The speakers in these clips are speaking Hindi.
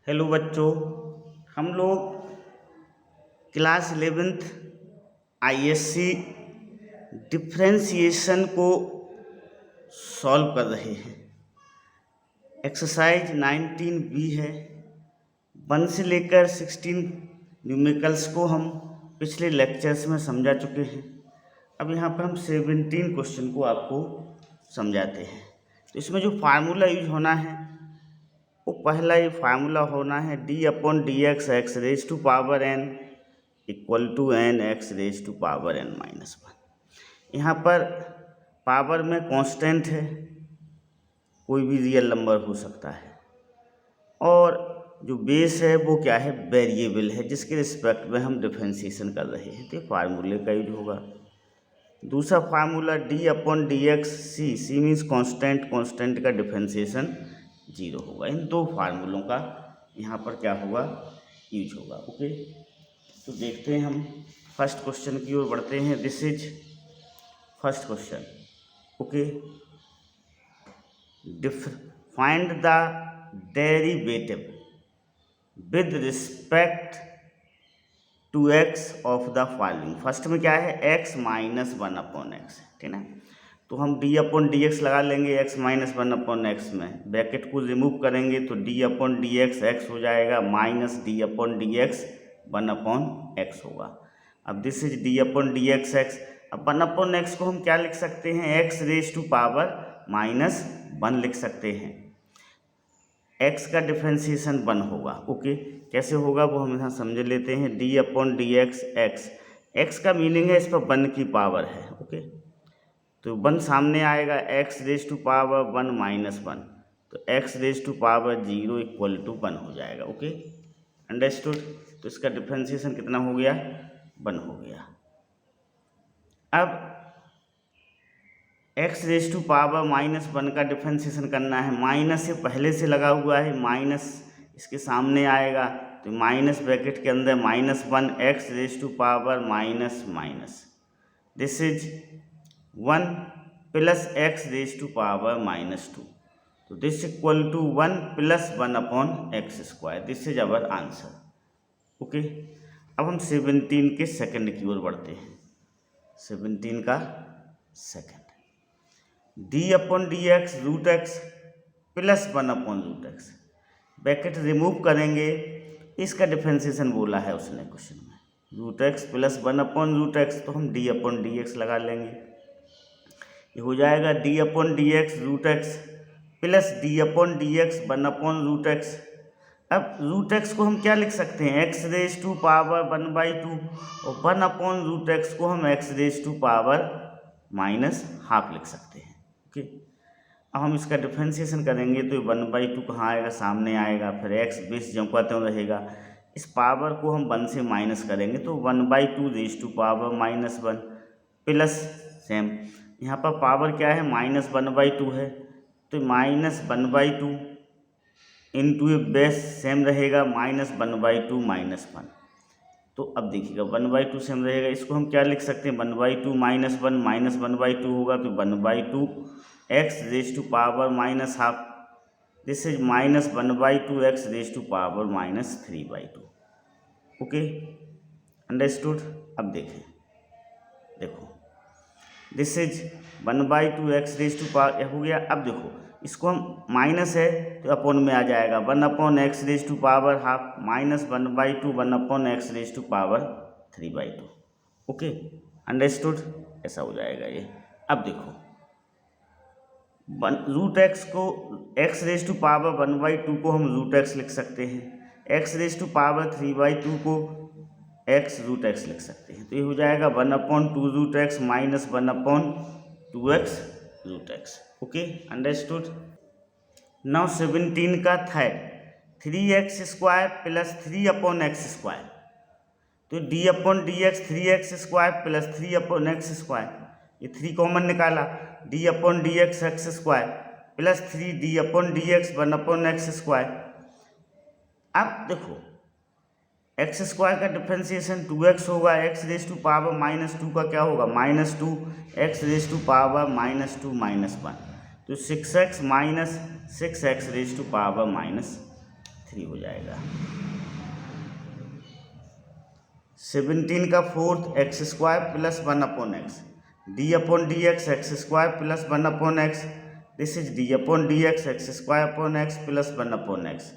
हेलो बच्चों, हम लोग क्लास 11th आईएससी डिफ्रेंशिएशन को सॉल्व कर रहे हैं। एक्सरसाइज 19B है। 1 से लेकर 16 न्यूमेरिकल्स को हम पिछले लेक्चर्स में समझा चुके हैं। अब यहाँ पर हम 17 क्वेश्चन को आपको समझाते हैं। तो इसमें जो फार्मूला यूज होना है वो पहला ये फार्मूला होना है d/dx x raise to power n equal to n x raise to power n-1। यहाँ पर पावर में कांस्टेंट है, कोई भी रियल नंबर हो सकता है, और जो बेस है वो क्या है, वेरिएबल है, जिसके रिस्पेक्ट में हम डिफरेंशिएशन कर रहे हैं। तो फार्मूले का यूज होगा। दूसरा formula d/dx c means constant, constant का डिफरेंशिएशन 0 होगा। इन दो फार्मूलों का यहाँ पर क्या होगा, यूज होगा। ओके, तो देखते हैं हम फर्स्ट क्वेश्चन की ओर बढ़ते हैं। This is first question. Okay, find the derivative with respect to x of the following. First में क्या है, x - 1/x, ठीक है। तो हम d/dx लगा लेंगे x - 1/x में, ब्रैकेट को रिमूव करेंगे तो d/dx x हो जाएगा माइनस d/dx 1/x होगा। अब दिस इज d/dx x। अब 1/x को हम क्या लिख सकते हैं, x रेज टू पावर -1 लिख सकते हैं। x का डिफरेंशिएशन 1 होगा। ओके, कैसे होगा वो हम यहाँ समझ लेते हैं। d/dx x, x का मीनिंग है इस पर 1 की पावर है। ओके, तो 1 सामने आएगा, x रेज टू पावर 1-1, तो x raise to power 0 equal to 1 हो जाएगा। Okay, understood. तो इसका डिफरेंशिएशन कितना हो गया, 1 हो गया। अब x रेज टू पावर -1 का डिफरेंशिएशन करना है। माइनस से पहले से लगा हुआ है, माइनस इसके सामने आएगा, तो माइनस ब्रैकेट के अंदर -1 x raise to power minus, this is 1 plus x raise to power -2, तो this equal to 1 + 1/x²। This is our answer. Okay, अब हम 17 के सेकंड की ओर बढ़ते हैं। 17 का second, d/dx √x plus 1/√x, bracket remove करेंगे, इसका डिफरेंशिएशन बोला है उसने क्वेश्चन में, √x प्लस 1/√x, तो हम d/dx लगा लेंगे। ये हो जाएगा d/dx √x plus d/dx 1/√x। अब √x को हम क्या लिख सकते हैं, x रेज टू पावर 1/2, और 1/√x को हम x रेज टू पावर -½ लिख सकते हैं। ओके, अब हम इसका डिफरेंशिएशन करेंगे तो 1/2 कहाँ आएगा, सामने आएगा, फिर x बेस जो का त्यों रहेगा। इस पावर को हम 1 से माइनस करेंगे तो 1/2 raise to power -1 plus, same यहाँ पर पावर क्या है, -1/2 है, तो -1/2 इंटू बेस सेम रहेगा, -1/2 -1। तो अब देखिएगा 1/2 सेम रहेगा, इसको हम क्या लिख सकते हैं, 1/2 -1 -1/2 होगा, तो 1/2 x raise to power -½ this is -1/2 x raise to power -3/2। Okay, understood. अब देखें, देखो this is 1/2 x raise to power हो गया। अब देखो इसको हम माइनस है तो अपॉन में आ जाएगा, 1/x raise to power ½ -1/2 1/x raise to power 3/2। Okay, understood, ऐसा हो जाएगा ये। अब देखो √x को, x रेज टू पावर 1/2 को हम √x लिख सकते हैं, x रेज टू पावर 3/2 को x √x लिख सकते हैं, तो ये हो जाएगा 1/2 √x minus 1/2x √x। Okay, understood. Now 17 का थर्ड, 3x² प्लस 3/x², तो d/dx 3x² प्लस 3/x², ये 3 कॉमन निकाला, d/dx x² plus 3d/dx 1/x²। अब देखो x² का डिफरेंशिएशन 2x होगा, x रेज टू पावर -2 का क्या होगा, -2 x रेज टू पावर -2 -1, तो 6x - 6x raise to power 3 हो जाएगा। 17 का fourth x square plus 1/x, d upon d x x square plus 1/x, this is d upon d x x square upon x plus 1/x।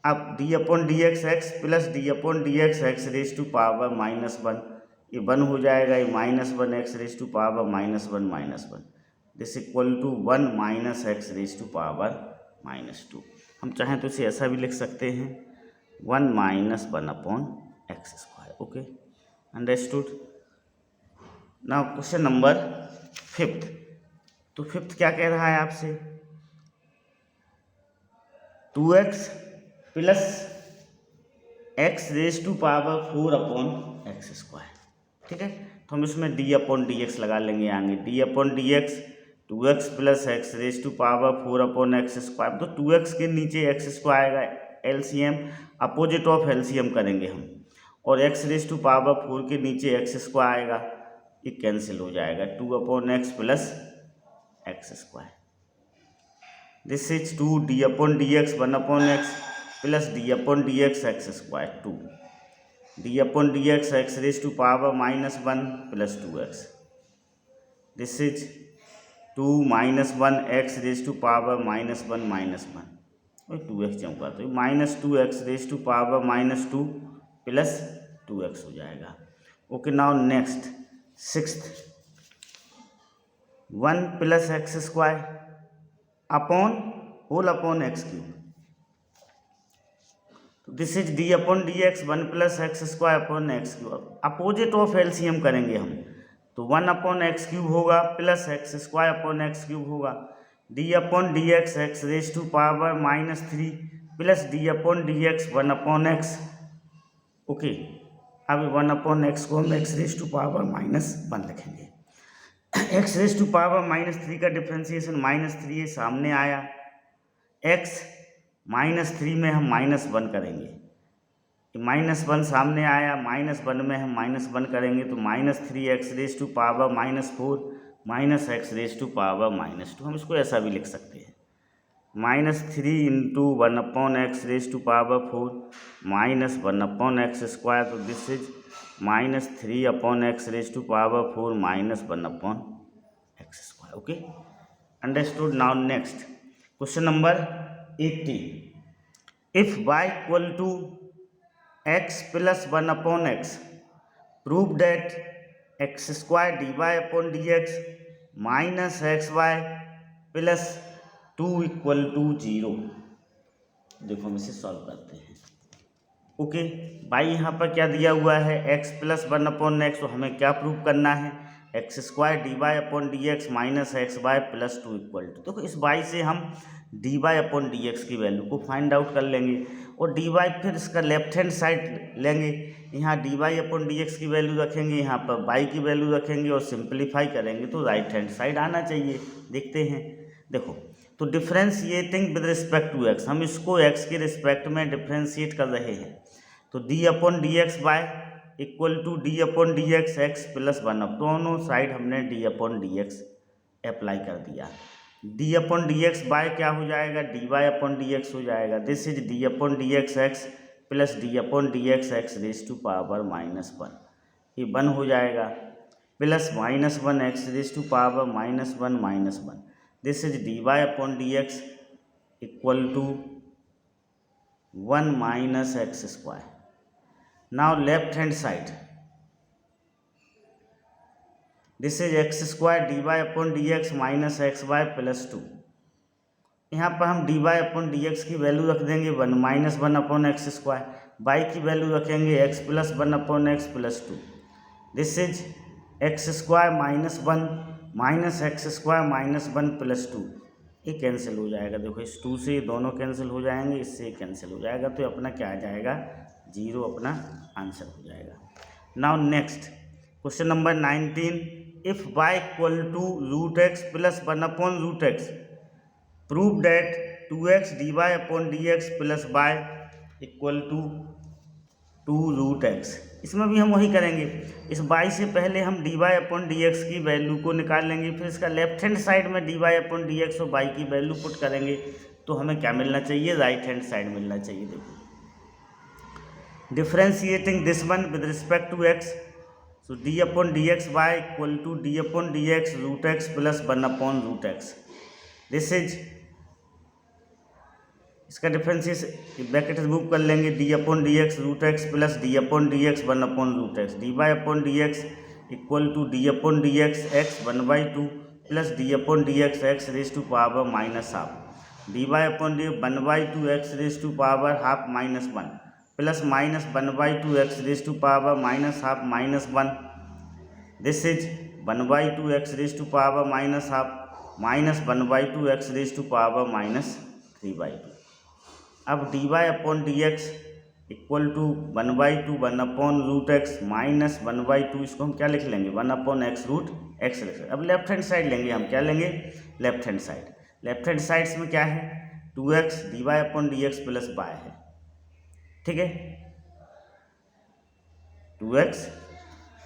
अब d upon d x x plus d upon d x x raise to power -1, ये 1 हो जाएगा, ये -1 x raise to power -1, this equal to 1 minus x raise to power -2। हम चाहें तो इसे ऐसा भी लिख सकते हैं 1 - 1/x square. Okay, understood. Now question number 5। तो 5 क्या कह रहा है आपसे, 2x plus x raise to power 4/x square. ठीक है, तो हम इसमें डी अपॉन डी एक्स लगा लेंगे आगे, d upon d x 2x plus x raise to power 4/x square. तो 2x के नीचे एक्स स्क्वायर आएगा, एलसीएम अपोजिट ऑफ एलसीएम करेंगे हम, और एक्स रेज टू पावर 4 के नीचे एक्स स्क्वायर आएगा, ये कैंसिल हो जाएगा, 2/x plus x square. This is 2 d upon d x 1/x plus d upon d x x square 2, d upon d x x raise to power -1 plus 2x, this is 2 - 1 x raise to power -1 और 2x चमका, तो -2x raise to power -2 plus 2x हो जाएगा। Okay, now next 6th 1 plus x square upon whole upon x cube, this is d upon d x 1 plus x square upon x cube. Opposite of LCM करेंगे हम, तो 1/x क्यूब होगा plus x square upon x cube होगा, d upon d x x raise to power -3 plus d upon d x 1/x। Okay, अब 1/x को हम एक्स रेज टू पावर -1 लिखेंगे। एक्स रेज टू पावर -3 का डिफ्रेंसिएशन -3 सामने आया, एक्स -3 में हम -1 करेंगे, -1 सामने आया, -1 में हम -1 करेंगे, तो -3x raise to power -4 minus x raise to power -2। हम इसको ऐसा भी लिख सकते हैं, -3 × 1/x raise to power 4 -1/x square, तो this is -3/x raise to power 4 -1/x square. Okay, understood. Now next question number 80। If y equal to x plus 1/x, prove that x square dy upon dx minus XY plus 2 = 0। देखो हम इसे सॉल्व करते हैं। ओके, भाई यहाँ पर क्या दिया हुआ है, x प्लस 1/x, तो हमें क्या प्रूव करना है, x square dy upon dx minus XY plus 2 = देखो इस y से हम dy अपॉन dx की वैल्यू को फाइंड आउट कर लेंगे, और dy फिर इसका लेफ्ट हैंड साइड लेंगे, यहाँ dy अपॉन dx की वैल्यू रखेंगे, यहाँ पर y की वैल्यू रखेंगे और सिंप्लीफाई करेंगे तो राइट हैंड साइड आना चाहिए। देखते हैं, देखो तो differentiating with respect to x, हम इसको x के रिस्पेक्ट में डिफ्रेंशिएट कर रहे हैं, तो d upon dx y equal to d upon d x x plus 1। अब दोनों साइड हमने d upon d x apply कर दिया, d upon d x by क्या हो जाएगा, d y upon d x हो जाएगा, this is d upon d x x plus d upon d x x raise to power -1, ये 1 हो जाएगा, plus -1 x raise to power -1, this is d y upon d x equal to 1 minus x square. Now left hand side, this is x square dy upon dx minus xy plus 2। यहाँ पर हम dy अपॉन dx की वैल्यू रख देंगे 1 minus 1 upon x square, y की वैल्यू रखेंगे x plus 1 upon x plus 2, this is x square minus 1 minus x square minus 1 plus 2, ये कैंसिल हो जाएगा। देखो इस 2 से ये दोनों कैंसिल हो जाएंगे, इससे कैंसिल हो जाएगा, तो अपना क्या आ जाएगा, 0 अपना आंसर हो जाएगा। Now next question number 19। If y equal to √x plus 1/√x, prove that 2x dy upon dx plus y equal to 2√x। इसमें भी हम वही करेंगे, इस y से पहले हम dy अपॉन dx की वैल्यू को निकाल लेंगे, फिर इसका लेफ्ट हैंड साइड में dy अपॉन dx और y की वैल्यू पुट करेंगे, तो हमें क्या मिलना चाहिए, राइट हैंड साइड मिलना चाहिए। देखो differentiating this one with respect to x, so d upon d x y equal to d upon d x root x plus 1 upon root x. This is, इसका डिफरेंस ब्रैकेट रिमूव कर लेंगे, d upon d x root x plus d upon d x 1 upon root x, d y upon d x equal to d upon d x x 1/2 plus d upon d x raise to power minus half, d y upon d 1/2 x raise to power half minus 1 plus minus 1/2 x raise to power minus half minus 1। This is 1/2 x raise to power minus half minus 1/2 x raise to power minus 3/2। अब d y upon d x equal to 1/2 1 upon root x minus 1/2, इसको हम क्या लिख लेंगे 1 अपॉन एक्स रूट एक्स लिख लेंगे। अब लेफ्ट हैंड साइड लेंगे, हम क्या लेंगे left hand side. Left hand sides में क्या है 2x d y upon d x plus y है, ठीक है 2x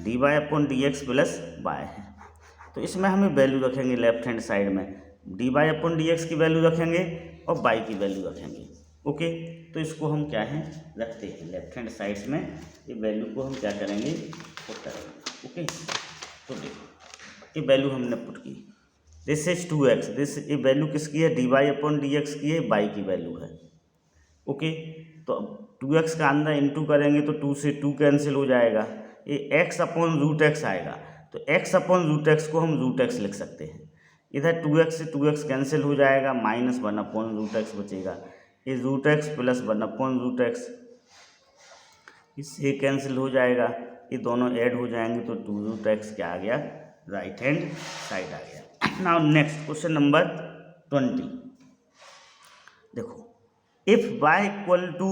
d y upon d x plus y है। तो इसमें हमें वैल्यू रखेंगे लेफ्ट हैंड साइड में, d y upon d x की वैल्यू रखेंगे और वाई की वैल्यू रखेंगे। ओके तो इसको हम क्या है रखते हैं लेफ्ट हैंड साइड्स में, ये वैल्यू को हम क्या करेंगे पुट करेंगे। ओके तो देखो ये वैल्यू हमने पुट की, दिस इज 2x, दिस ये वैल्यू किसकी है d y upon d x की है, वाई की वैल्यू है। ओके तो अब 2x का अंदर इंटू करेंगे तो 2 से 2 कैंसिल हो जाएगा, ये x अपॉन रूट एक्स आएगा, तो x अपॉन रूट एक्स को हम रूट एक्स लिख सकते हैं। इधर 2x से 2x कैंसिल हो जाएगा, माइनस 1 अपॉन रूट एक्स बचेगा, ये root x plus 1 upon root x, इससे कैंसिल हो जाएगा, ये दोनों ऐड हो जाएंगे तो 2 रूट एक्स क्या आ गया राइट हैंड साइड आ गया। नाउ नेक्स्ट क्वेश्चन नंबर 20, देखो if y equal to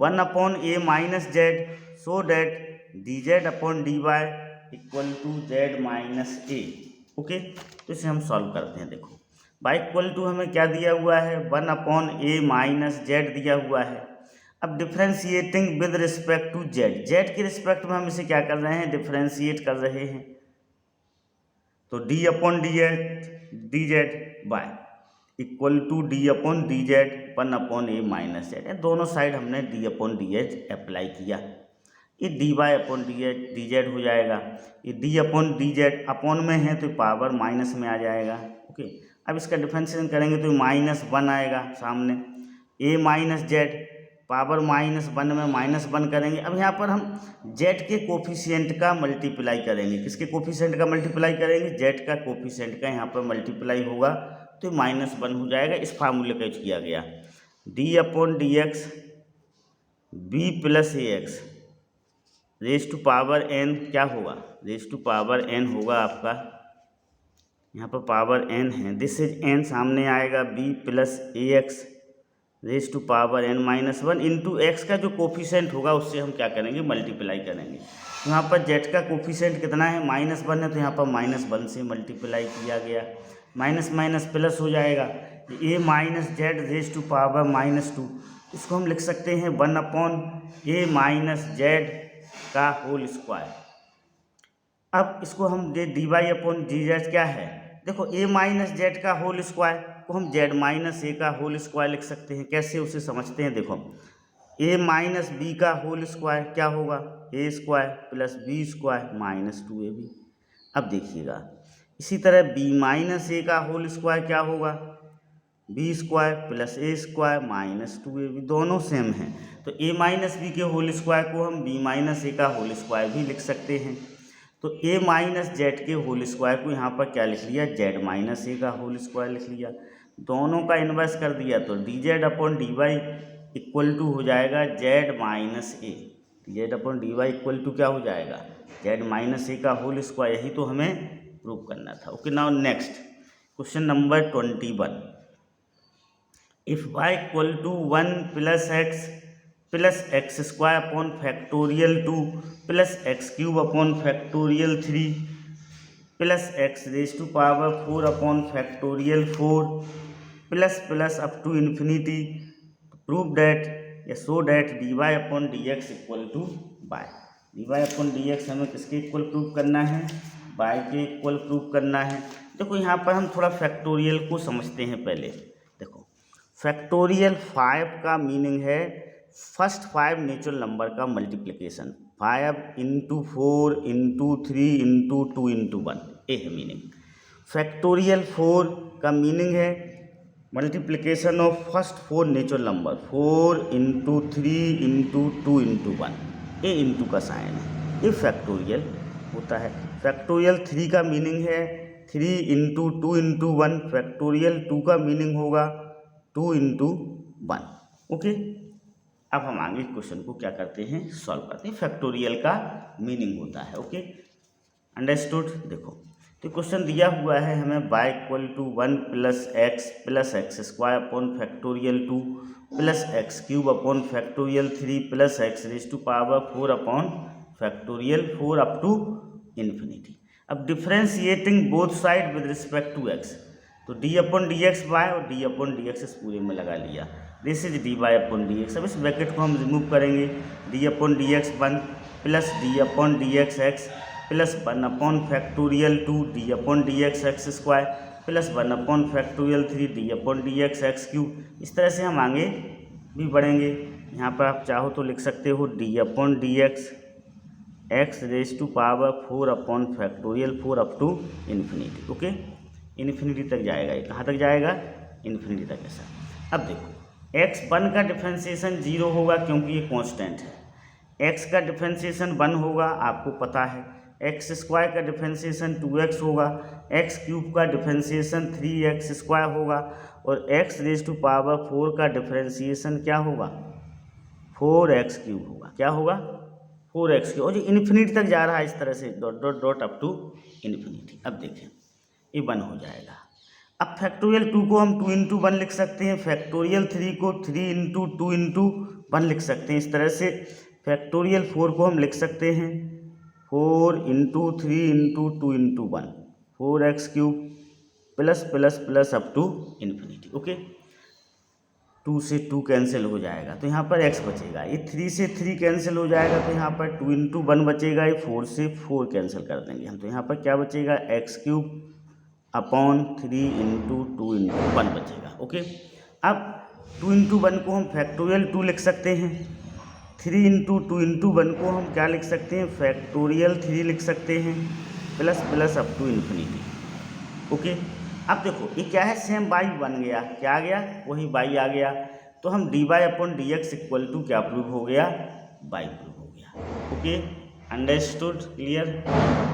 1 upon a minus z so that d z upon d y equal to z minus a. Okay तो इसे हम सॉल्व करते हैं। देखो y इक्वल टू हमें क्या दिया हुआ है 1 अपॉन ए माइनस जेड दिया हुआ है। अब differentiating with respect to z, z के रिस्पेक्ट में हम इसे क्या कर रहे हैं डिफ्रेंशिएट कर रहे हैं, तो d upon d z y equal to d upon d z 1 upon a minus z, दोनों साइड हमने d upon d h apply किया, ये d y upon d z हो जाएगा, ये d upon d z upon में है तो पावर माइनस में आ जाएगा। ओके अब इसका डिफरेंशिएशन करेंगे तो -1 आएगा सामने, ए माइनस जेड पावर -1 में -1 करेंगे। अब यहाँ पर हम जेड के कोफिशिएंट का मल्टीप्लाई करेंगे, किसके कोफिशिएंट का मल्टीप्लाई करेंगे जेड का कोफिशिएंट का यहाँ पर मल्टीप्लाई होगा तो -1 हो जाएगा। इस फार्मूले का यूज किया गया, d upon d x b plus a x raise to power n क्या होगा रेज टू पावर एन होगा आपका, यहाँ पर पावर एन है, दिस इज एन सामने आएगा b plus a x raise to power n -1 into x का जो कोफिशिएंट होगा उससे हम क्या करेंगे मल्टीप्लाई करेंगे। तो यहाँ पर जेड का कोफिशिएंट कितना है -1 है तो यहाँ पर -1 से मल्टीप्लाई किया गया, माइनस माइनस प्लस हो जाएगा, a minus z raise to power -2, इसको हम लिख सकते हैं 1 अपॉन ए माइनस जेड का होल स्क्वायर। अब इसको हम d y upon d z क्या है, देखो ए माइनस जेड का होल स्क्वायर को हम जेड माइनस ए का होल स्क्वायर लिख सकते हैं। कैसे उसे समझते हैं, देखो ए माइनस बी का होल स्क्वायर क्या होगा a square plus b square -2ab। अब देखिएगा इसी तरह बी माइनस ए का होल स्क्वायर क्या होगा बी स्क्वायर प्लस ए स्क्वायर -2ab, दोनों सेम हैं तो ए माइनस बी के होल स्क्वायर को हम बी माइनस ए का होल स्क्वायर भी लिख सकते हैं। तो ए माइनस जेड के होल स्क्वायर को यहाँ पर क्या लिख लिया जेड माइनस ए का होल स्क्वायर लिख लिया, दोनों का इन्वर्स कर दिया तो d z upon d y equal to हो जाएगा z minus a, d z upon d y equal to क्या हो जाएगा जेड माइनस ए का होल स्क्वायर, यही तो हमें प्रूव करना था। Okay now next question number 21, if y equal to 1 plus x square upon factorial 2 plus x cube upon factorial 3 plus x raise to power 4 upon factorial 4 plus up to infinity, prove that या show that d y upon d x equal to y, d y upon d x हमें किसके इक्वल प्रूव करना है वाई के इक्वल प्रूव करना है। देखो यहाँ पर हम थोड़ा फैक्टोरियल को समझते हैं पहले। देखो फैक्टोरियल 5 का मीनिंग है फर्स्ट 5 नेचुरल नंबर का multiplication, 5 into 4 into 3 into 2 into 1, ये है मीनिंग। फैक्टोरियल 4 का मीनिंग है multiplication of first 4 natural number, 4 into 3 into 2 into 1, ये इंटू का साइन है, ये फैक्टोरियल होता है। फैक्टोरियल 3 का मीनिंग है 3 इंटू 2 इंटू 1, फैक्टोरियल 2 का मीनिंग होगा 2 इंटू 1। ओके, अब हम आगे क्वेश्चन को क्या करते हैं, सॉल्व करते हैं। फैक्टोरियल का मीनिंग होता है। Okay, understood. देखो तो क्वेश्चन दिया हुआ है हमें y equal to 1 plus x square upon factorial 2 plus x cube upon factorial 3 plus x raise to power 4 upon factorial 4 up to infinity. अब differentiating both side with respect to x, तो d upon d x y और डी अपॉन डी एक्स इस पूरे में लगा लिया, this is d y upon d x. अब इस ब्रैकेट को हम रिमूव करेंगे, D upon d x 1 plus d upon d x x plus 1 upon factorial 2 d upon d x x square plus 1 upon factorial 3 D upon d x x cube. इस तरह से हम आगे भी बढ़ेंगे। यहाँ पर आप चाहो तो लिख सकते हो d upon d x x raise to power 4 upon factorial 4 up to infinity. Okay, infinity तक जाएगा, ये कहाँ तक जाएगा, इन्फिनिटी तक। ऐसा अब देखो x1 का डिफ्रेंशिएशन 0 होगा क्योंकि ये कांस्टेंट है, x का डिफ्रेंशिएशन 1 होगा आपको पता है, एक्स स्क्वायर का डिफ्रेंशिएशन 2x होगा, एक्स क्यूब का डिफ्रेंशिएशन 3x स्क्वायर होगा और x रेज टू पावर 4 का डिफ्रेंशिएशन क्या होगा, 4x क्यूब होगा। क्या होगा, 4x क्यूब। और जो इन्फिनिटी तक जा रहा है इस तरह से dot dot dot up to infinity. अब देखें ये 1 हो जाएगा। अब फैक्टोरियल 2 को हम 2 इंटू 1 लिख सकते हैं, फैक्टोरियल 3 को 3 इंटू 2 इंटू 1 लिख सकते हैं। इस तरह से फैक्टोरियल 4 को हम लिख सकते हैं 4 into 3 into 2 into 1, 4x cube plus plus plus up to infinity. Okay, 2 से 2 कैंसिल हो जाएगा तो यहाँ पर x बचेगा, ये 3 से 3 कैंसिल हो जाएगा तो यहाँ पर 2 इंटू 1 बचेगा, ये 4 से 4 कैंसिल कर देंगे हम, तो यहाँ पर क्या बचेगा, x cube upon 3 into 2 into 1 बचेगा। ओके, अब 2 इंटू 1 को हम फैक्टोरियल 2 लिख सकते हैं, 3 इंटू 2 इंटू 1 को हम क्या लिख सकते हैं, फैक्टोरियल 3 लिख सकते हैं plus plus up to infinity. Okay, अब देखो ये क्या है, सेम बाई बन गया, क्या आ गया, वही बाई आ गया, तो हम d y upon d x equal to क्या प्रूव हो गया, बाई प्रूव हो गया। Okay, understood, clear.